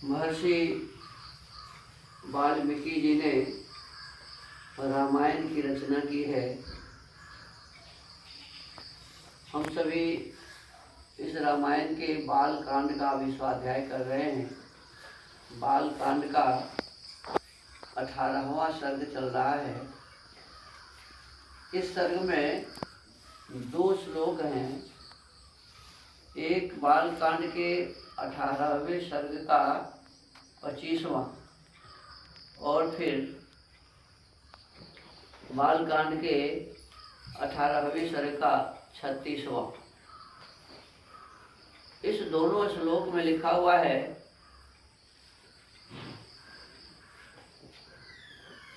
महर्षि वाल्मीकि जी ने रामायण की रचना की है। हम सभी इस रामायण के बाल कांड का अभी स्वाध्याय कर रहे हैं। बाल कांड का 18वां सर्ग चल रहा है। इस सर्ग में 2 श्लोक हैं। एक बाल कांड के 18वें सर्ग का 25वां और फिर बाल कांड के 18वें सर्ग का 36वां। इस दोनों श्लोक में लिखा हुआ है,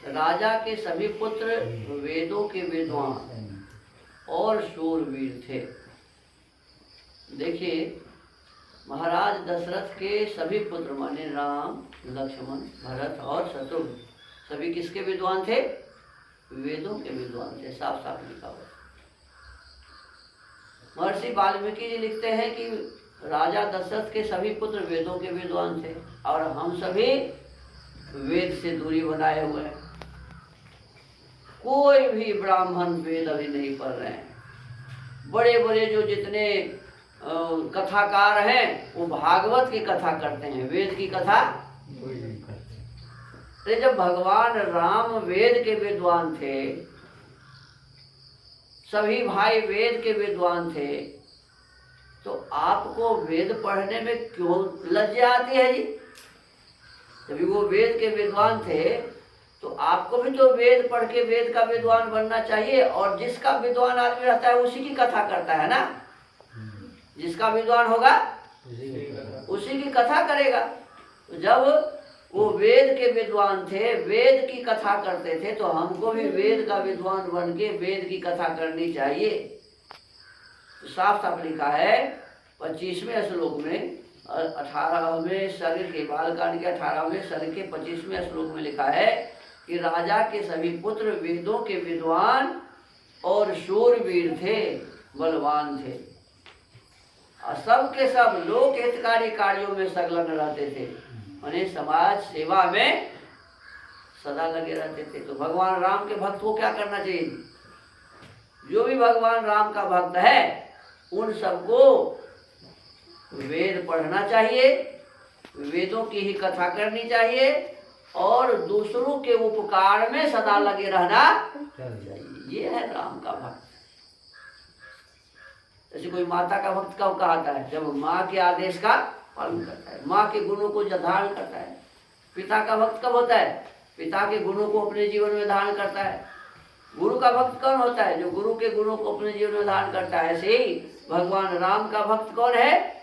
राजा के सभी पुत्र वेदों के विद्वान और शूरवीर थे। देखिए, महाराज दशरथ के सभी पुत्र माने राम, लक्ष्मण, भरत और शत्रुघ्न सभी किसके विद्वान थे? वेदों के विद्वान थे। साफ साफ लिखा हुआ। महर्षि वाल्मीकि जी लिखते हैं कि राजा दशरथ के सभी पुत्र वेदों के विद्वान थे और हम सभी वेद से दूरी बनाए हुए हैं। कोई भी ब्राह्मण वेद अभी नहीं पढ़ रहे हैं। बड़े बड़े जो जितने कथाकार हैं वो भागवत की कथा करते हैं, वेद की कथा। अरे जब भगवान राम वेद के विद्वान थे, सभी भाई वेद के विद्वान थे, तो आपको वेद पढ़ने में क्यों लज्जा आती है जी? जब वो वेद के विद्वान थे तो आपको भी तो वेद पढ़ के वेद का विद्वान बनना चाहिए। और जिसका विद्वान आदमी रहता है उसी की कथा करता है ना। जिसका विद्वान होगा उसी की कथा करेगा। तो जब वो वेद के विद्वान थे, वेद की कथा करते थे, तो हमको भी वेद का विद्वान बन के वेद की कथा करनी चाहिए। तो साफ साफ लिखा है 25वें श्लोक में, 18वें सर्ग के बालकांड के 18वें सर्ग के 25वें श्लोक में लिखा है कि राजा के सभी पुत्र वेदों के विद्वान और शूरवीर थे, बलवान थे और सब के सब लोक हितकारी कार्यों में संलग्न रहते थे, उन्हें समाज सेवा में सदा लगे रहते थे। तो भगवान राम के भक्त को क्या करना चाहिए? जो भी भगवान राम का भक्त है उन सबको वेद पढ़ना चाहिए, वेदों की ही कथा करनी चाहिए और दूसरों के उपकार में सदा लगे रहना चाहिए। ये है राम का भक्त। जैसे कोई माता का भक्त कब कहता है? जब माँ के आदेश का पालन करता है, माँ के गुणों को धारण करता है। पिता का भक्त कब होता है? पिता के गुणों को अपने जीवन में धारण करता है। गुरु का भक्त कौन होता है? जो गुरु के गुणों को अपने जीवन में धारण करता है। ऐसे ही भगवान राम का भक्त कौन है?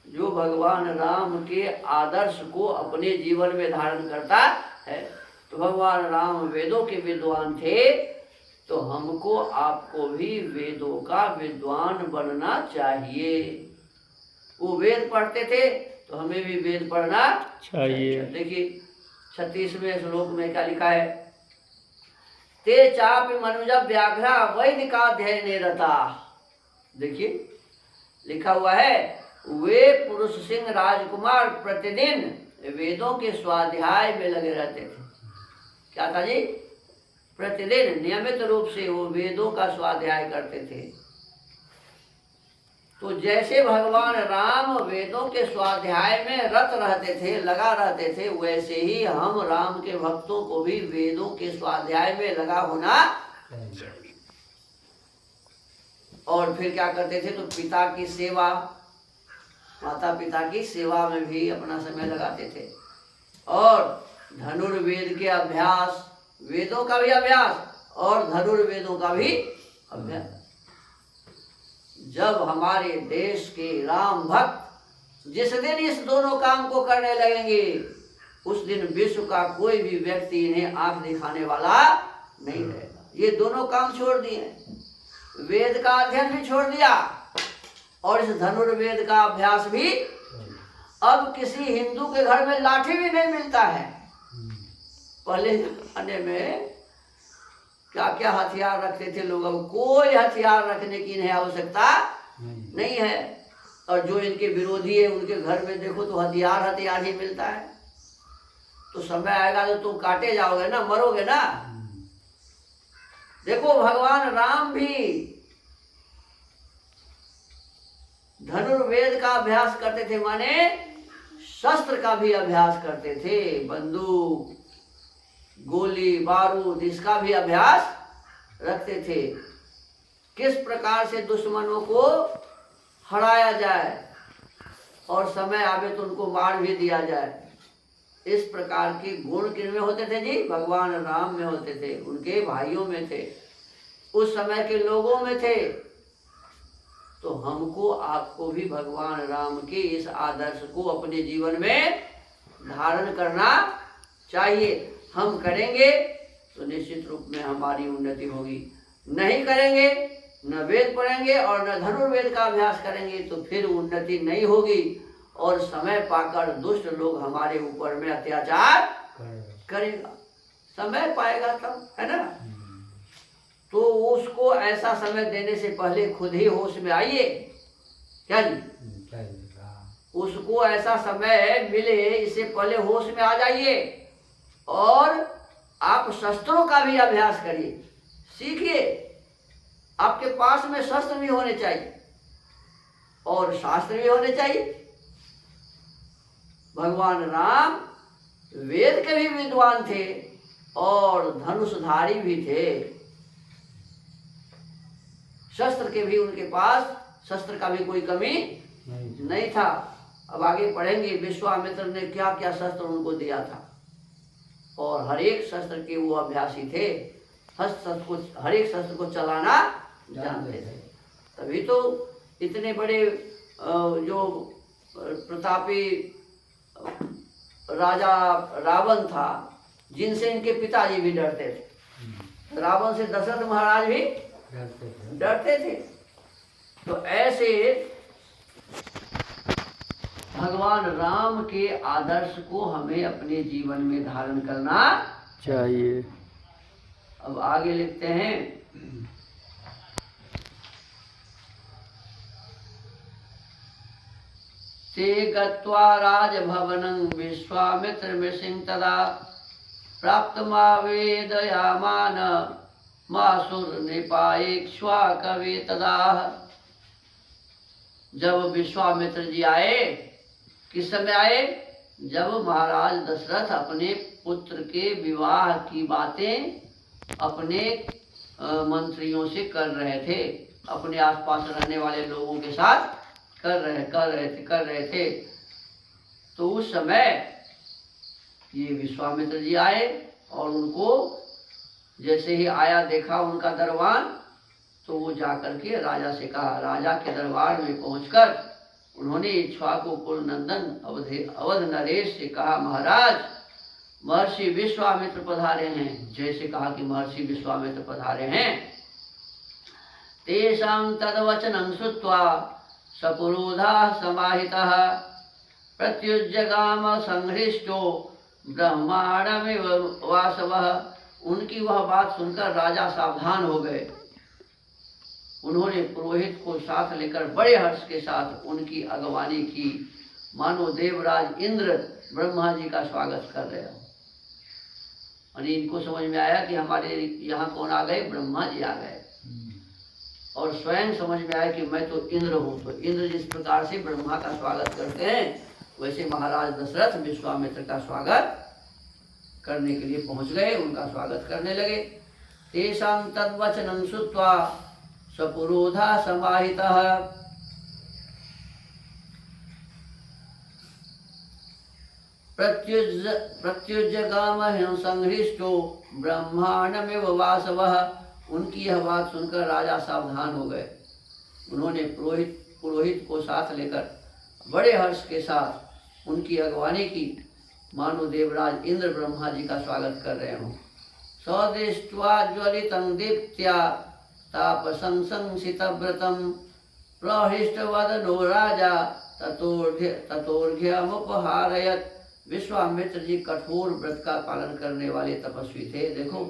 जो भगवान राम के आदर्श को अपने जीवन में धारण करता है। तो भगवान राम वेदों के विद्वान थे, तो हमको आपको भी वेदों का विद्वान बनना चाहिए। वो वेद पढ़ते थे तो हमें भी वेद पढ़ना चाहिए। देखिए 36वें श्लोक में क्या लिखा है? ते चाप मनुज व्याघ्रा वैदिकाध्ययने रता। देखिए लिखा हुआ है, वे पुरुष सिंह राजकुमार प्रतिदिन वेदों के स्वाध्याय में लगे रहते थे। क्या था जी? प्रतिदिन नियमित रूप से वो वेदों का स्वाध्याय करते थे। तो जैसे भगवान राम वेदों के स्वाध्याय में रत रहते थे, लगा रहते थे, वैसे ही हम राम के भक्तों को भी वेदों के स्वाध्याय में लगा होना। और फिर क्या करते थे? तो पिता की सेवा, माता पिता की सेवा में भी अपना समय लगाते थे और धनुर्वेद के अभ्यास, वेदों का भी अभ्यास और धनुर्वेदों का भी अभ्यास। जब हमारे देश के राम भक्त जिस दिन इस दोनों काम को करने लगेंगे, उस दिन विश्व का कोई भी व्यक्ति इन्हें आंख दिखाने वाला नहीं रहेगा। ये दोनों काम छोड़ दिए, वेद का अध्ययन भी छोड़ दिया और इस धनुर्वेद का अभ्यास भी। अब किसी हिंदू के घर में लाठी भी नहीं मिलता है। पहले जमाने में क्या क्या हथियार रखते थे लोग, अब कोई हथियार रखने की इन्हें आवश्यकता नहीं है। और जो इनके विरोधी है उनके घर में देखो तो हथियार हथियार ही मिलता है। तो समय आएगा तो तुम काटे जाओगे ना, मरोगे ना। देखो भगवान राम भी धनुर्वेद का अभ्यास करते थे, माने शस्त्र का भी अभ्यास करते थे, बंदूक, गोली, बारूद, इसका भी अभ्यास रखते थे। किस प्रकार से दुश्मनों को हराया जाए और समय आवे तो उनको मार भी दिया जाए, इस प्रकार के गुण किन में होते थे जी? भगवान राम में होते थे, उनके भाइयों में थे, उस समय के लोगों में थे। तो हमको आपको भी भगवान राम के इस आदर्श को अपने जीवन में धारण करना चाहिए। हम करेंगे तो निश्चित रूप में हमारी उन्नति होगी, नहीं करेंगे, न वेद पढ़ेंगे और न धनुर्वेद का अभ्यास करेंगे तो फिर उन्नति नहीं होगी और समय पाकर दुष्ट लोग हमारे ऊपर में अत्याचार करेगा। समय पाएगा तब, है ना। तो उसको ऐसा समय देने से पहले खुद ही होश में आइए। क्या जी? उसको ऐसा समय मिले इससे पहले होश में आ जाइए और आप शस्त्रों का भी अभ्यास करिए, सीखिए। आपके पास में शस्त्र भी होने चाहिए और शास्त्र भी होने चाहिए। भगवान राम वेद के भी विद्वान थे और धनुषधारी भी थे, शस्त्र के भी उनके पास, शस्त्र का भी कोई कमी नहीं था। अब आगे पढ़ेंगे विश्वामित्र ने क्या क्या शस्त्र उनको दिया था और हर एक शस्त्र के वो अभ्यासी थे, हर एक शस्त्र को चलाना जानते थे। तभी तो इतने बड़े जो प्रतापी राजा रावण था, जिनसे इनके पिताजी भी डरते थे, रावण से दशरथ महाराज भी डरते थे। तो ऐसे भगवान राम के आदर्श को हमें अपने जीवन में धारण करना चाहिए। अब आगे लिखते हैं, ते गत्वा राजभवनं विश्वामित्र मृषिं तदा प्राप्तमावेदयामान मासुर नृपायेक्ष्वाकवे तदा। जब विश्वामित्र जी आए, किस समय आए? जब महाराज दशरथ अपने पुत्र के विवाह की बातें अपने मंत्रियों से कर रहे थे, अपने आसपास रहने वाले लोगों के साथ कर रहे थे। तो उस समय ये विश्वामित्र जी आए और उनको जैसे ही आया देखा उनका दरबार, तो वो जाकर के राजा से कहा। राजा के दरबार में पहुंचकर उन्होंने इक्ष्वाकु कुल नंदन अवध नरेश से कहा, महाराज महर्षि विश्वामित्र पधारे हैं। जैसे कहा कि महर्षि विश्वामित्र पधारे हैं। तेषां तद्वचनं श्रुत्वा सपुरोधा समाहितः प्रत्युज्जगाम संहृष्टो ब्रह्मांडमिव वासवः। उनकी वह बात सुनकर राजा सावधान हो गए। उन्होंने पुरोहित को साथ लेकर बड़े हर्ष के साथ उनकी अगवानी की, मानो देवराज इंद्र ब्रह्मा जी का स्वागत कर रहे हो। और इनको समझ में आया कि हमारे यहाँ कौन आ गए? ब्रह्मा जी आ गए। और स्वयं समझ में आया कि मैं तो इंद्र हूँ। तो इंद्र जिस प्रकार से ब्रह्मा का स्वागत करते हैं, वैसे महाराज दशरथ विश्वामित्र का स्वागत करने के लिए पहुंच गए, उनका स्वागत करने लगे। तेषां तद्वचनं श्रुत्वा सपुरोधा समाहितः प्रत्युज्जगाम संहृष्टो ब्रह्मांडमिव वासवः। उनकी यह बात सुनकर राजा सावधान हो गए। उन्होंने पुरोहित को साथ लेकर बड़े हर्ष के साथ उनकी अगवानी की, मानो देवराज इंद्र ब्रह्मा जी का स्वागत कर रहे हों। सदृष्ट्वा ज्वलितं दीप्त्या तापसंसंसितव्रतं प्रहृष्टवदनो राजा ततोर्घ्यमुपहारयत्। विश्वामित्र जी कठोर व्रत का पालन करने वाले तपस्वी थे। देखो,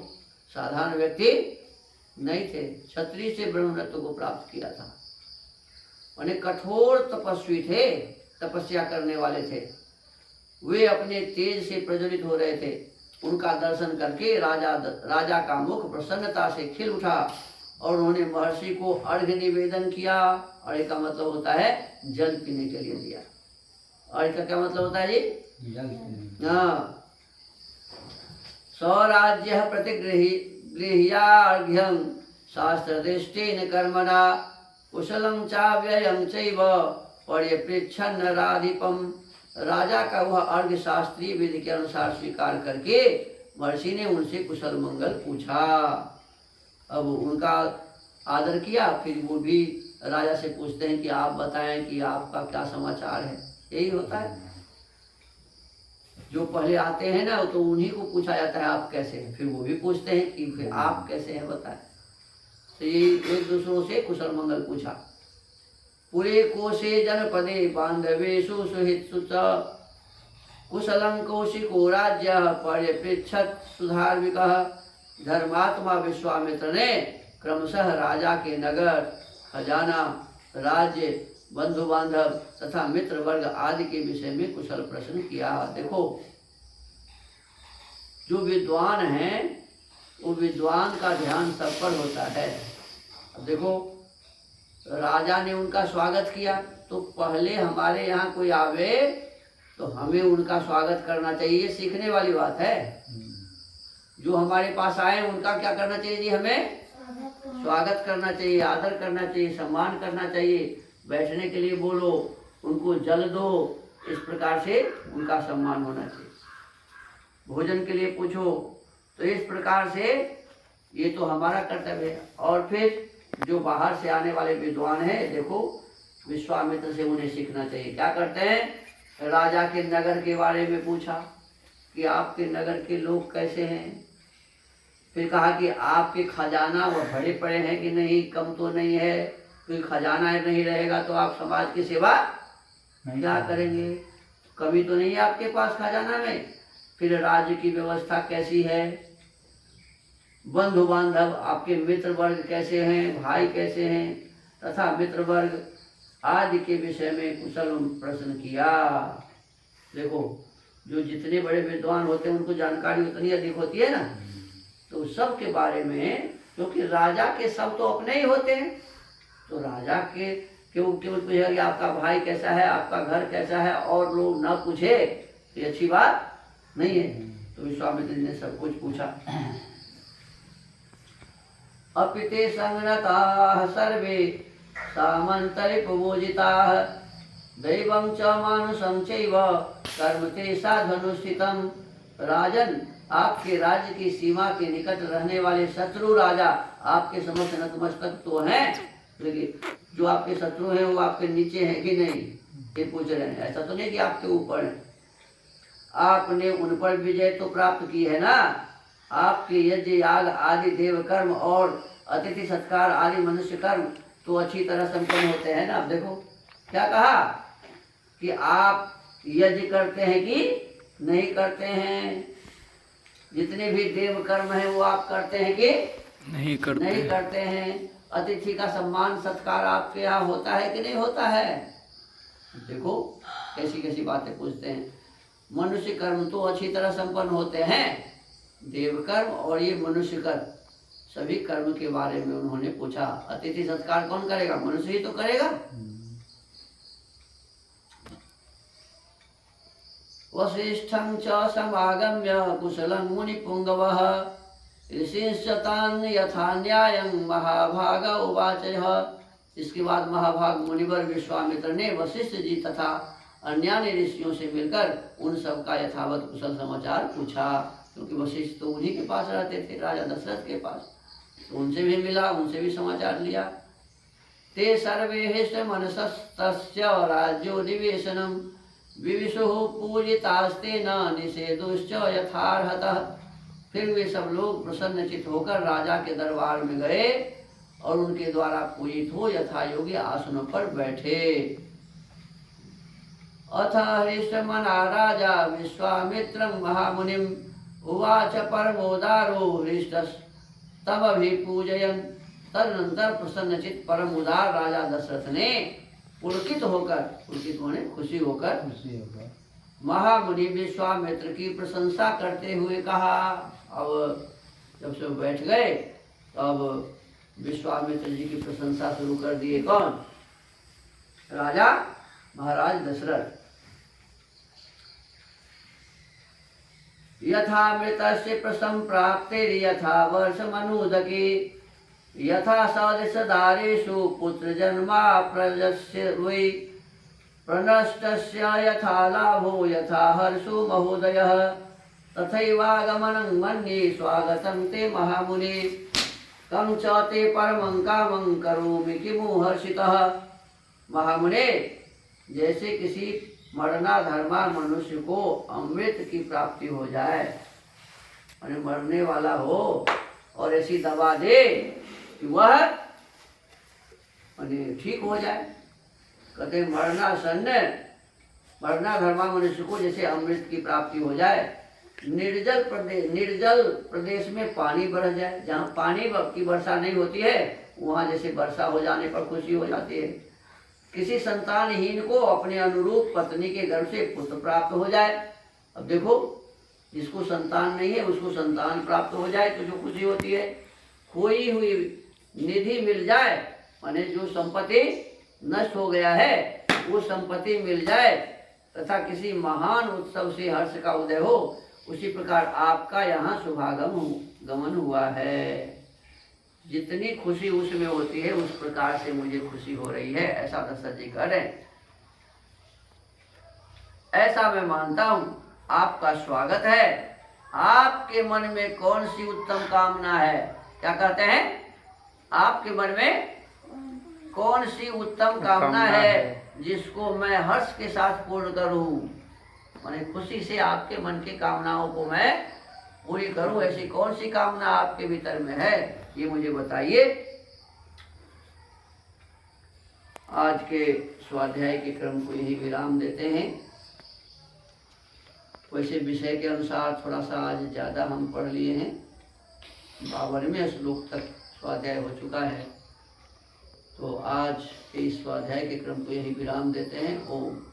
साधारण व्यक्ति नहीं थे, क्षत्रिय से ब्रह्मत्व को प्राप्त किया था। माने कठोर तपस्वी थे, तपस्या करने वाले थे। वे अपने तेज से प्रज्वलित हो रहे थे। उनका दर्शन करके राजा का मुख प्रसन्नता से खिल उठा और उन्होंने महर्षि को अर्घ्य निवेदन किया। अर्घ्य का मतलब होता है जल पीने के लिए दिया। अर्घ्य का क्या मतलब होता है जी? हाँ। स्वराज्य प्रतिगृह्यार्घ्यं शास्त्रदृष्टेन कर्मणा कुशलं चाव्ययं चैव पर्यपृच्छन्न राधिपम। राजा का वह अर्घ्य शास्त्रीय विधि के अनुसार स्वीकार करके महर्षि ने उनसे कुशल मंगल पूछा। अब उनका आदर किया, फिर वो भी राजा से पूछते हैं कि आप बताएं कि आपका क्या समाचार है। यही होता है, जो पहले आते हैं ना तो उन्हीं को पूछा जाता है आप कैसे हैं, फिर वो भी पूछते हैं कि फिर आप कैसे हैं बताएं। तो ये एक दूसरों से कुशल मंगल पूछा। पुरे कोशे जनपदे बांधवेषु सुहितसु च कुशलं कौशिको राज्य पर्यपृच्छत् सुधार्मिकः। धर्मात्मा विश्वामित्र ने क्रमशः राजा के नगर, खजाना, राज्य, बंधु बांधव तथा मित्र वर्ग आदि के विषय में कुशल प्रश्न किया। देखो, जो विद्वान हैं वो विद्वान का ध्यान सब पर होता है। अब देखो, राजा ने उनका स्वागत किया तो पहले हमारे यहाँ कोई आवे तो हमें उनका स्वागत करना चाहिए, सीखने वाली बात है। जो हमारे पास आए उनका क्या करना चाहिए जी? हमें स्वागत करना चाहिए, आदर करना चाहिए, सम्मान करना चाहिए। बैठने के लिए बोलो, उनको जल दो, इस प्रकार से उनका सम्मान होना चाहिए। भोजन के लिए पूछो, तो इस प्रकार से ये तो हमारा कर्तव्य है। और फिर जो बाहर से आने वाले विद्वान हैं, देखो विश्वामित्र से उन्हें सीखना चाहिए। क्या करते हैं? राजा के नगर के बारे में पूछा कि आपके नगर के लोग कैसे हैं। फिर कहा कि आपके खजाना वो भरे पड़े हैं कि नहीं, कम तो नहीं है। कोई खजाना नहीं रहेगा तो आप समाज की सेवा क्या करेंगे? कमी तो नहीं है आपके पास खजाना में। फिर राज्य की व्यवस्था कैसी है, बंधु बांधव आपके मित्र वर्ग कैसे हैं, भाई कैसे हैं, तथा मित्र वर्ग आदि के विषय में कुशल प्रश्न किया। देखो, जो जितने बड़े विद्वान होते हैं उनको जानकारी उतनी अधिक होती है ना, तो सब के बारे में, क्योंकि राजा के सब तो अपने ही होते हैं, तो राजा के केवल पूछेगा कि आपका भाई कैसा है, आपका घर कैसा है, और लोग न पूछे तो ये अच्छी बात नहीं है। तो विश्वामित्र ने सब कुछ पूछा। अपिते संगनताः सर्वे सामन्तरिपुबोजिताः दैवं च मानुषं चैव कर्म ते साधनुष्ठितम्। राजन, आपके राज्य की सीमा के निकट रहने वाले शत्रु राजा आपके समक्ष नतमस्तक तो हैं, लेकिन जो आपके शत्रु हैं वो आपके नीचे हैं कि नहीं, ये पूछ रहे हैं। ऐसा तो नहीं कि आपके ऊपर है। आपने उन पर विजय तो प्राप्त की है ना। आपके यज्ञ याग आदि देव कर्म और अतिथि सत्कार आदि मनुष्य कर्म तो अच्छी तरह संपन्न होते हैं ना। अब देखो क्या कहा कि आप यज्ञ करते हैं कि नहीं करते हैं, जितने भी देव कर्म हैं वो आप करते हैं कि नहीं करते हैं। अतिथि का सम्मान सत्कार आपके यहाँ होता है कि नहीं होता है। देखो कैसी कैसी बातें पूछते हैं। मनुष्य कर्म तो अच्छी तरह संपन्न होते हैं, देव कर्म और ये मनुष्य कर्म, सभी कर्म के बारे में उन्होंने पूछा। अतिथि सत्कार कौन करेगा? मनुष्य ही तो करेगा। वसिष्ठं च समागम्य कुशलं मुनिपुंगवः ऋषिंश्च तान् यथा न्यायं महाभाग उवाचः। इसके बाद महाभाग मुनिवर विश्वामित्र ने वशिष्ठ जी तथा अन्य ऋषियों से मिलकर उन सब का यथावत कुशल समाचार पूछा, क्योंकि वशिष्ठ तो उन्हीं के पास रहते थे, राजा दशरथ के पास। तो उनसे भी मिला, उनसे भी समाचार लिया। ते सर्वे मनसस्तस्य राज्योधिवेशनम् विविशुः पूजितास्तेन निषेधुश्च यथार्हतः। फिर वे सब लोग प्रसन्नचित होकर राजा के दरबार में गए और उनके द्वारा पूजित हो यथा योग्य आसनों पर बैठे। अथ हृष्टमना राजा विश्वामित्रं महामुनिम् उवाच परमोदारो हृष्टस्तमभिपूजयन्। तदनंतर प्रसन्नचित परम उदार राजा दशरथ ने पुलकित होकर, पुलकित होने खुशी होकर महामुनि विश्वामित्र की प्रशंसा करते हुए कहा। अब जब सब बैठ गए तब विश्वामित्र जी की प्रशंसा शुरू कर दिए। कौन? राजा महाराज दशरथ। यथा मृतस्य प्रसंप्राप्ते यथा वर्ष मनुदके यथा सदृशदारेषु पुत्र जन्मा प्रजस्य वै प्रनष्टस्य यथा लाभो यथा हर्षो महोदयः तथैवागमनं मन्ये स्वागतं ते महामुने कं च ते परमं कामं करोमि किमु हर्षितः। महामुने, जैसे किसी मरना मनुष्य को अमृत की प्राप्ति हो जाए, और मरने वाला हो और ऐसी दवा दे कि वह ठीक हो जाए। कहते मरना मनुष्य को जैसे अमृत की प्राप्ति हो जाए। निर्जल प्रदेश में पानी बरस जाए, जहाँ पानी की वर्षा नहीं होती है वहाँ जैसे वर्षा हो जाने पर खुशी हो जाती है। किसी संतानहीन को अपने अनुरूप पत्नी के गर्भ से पुत्र प्राप्त हो जाए। अब देखो, जिसको संतान नहीं है उसको संतान प्राप्त हो जाए तो जो खुशी होती है। खोई हुई निधि मिल जाए, माने जो संपत्ति नष्ट हो गया है वो संपत्ति मिल जाए, तथा किसी महान उत्सव से हर्ष का उदय हो, उसी प्रकार आपका यहाँ शुभागमन हुआ है। जितनी खुशी उसमें होती है उस प्रकार से मुझे खुशी हो रही है, ऐसा दशरथ जी कह रहे हैं। ऐसा मैं मानता हूँ, आपका स्वागत है। आपके मन में कौन सी उत्तम कामना है? क्या कहते हैं? आपके मन में कौन सी उत्तम कामना है जिसको मैं हर्ष के साथ पूर्ण करूं? माने खुशी से आपके मन की कामनाओं को मैं पूरी करूं। ऐसी कौन सी कामना आपके भीतर में है, ये मुझे बताइए। आज के स्वाध्याय के क्रम को यही विराम देते हैं। वैसे विषय के अनुसार थोड़ा सा आज ज़्यादा हम पढ़ लिए हैं। 52वें श्लोक तक स्वाध्याय हो चुका है, तो आज के इस स्वाध्याय के क्रम को यही विराम देते हैं। ओम।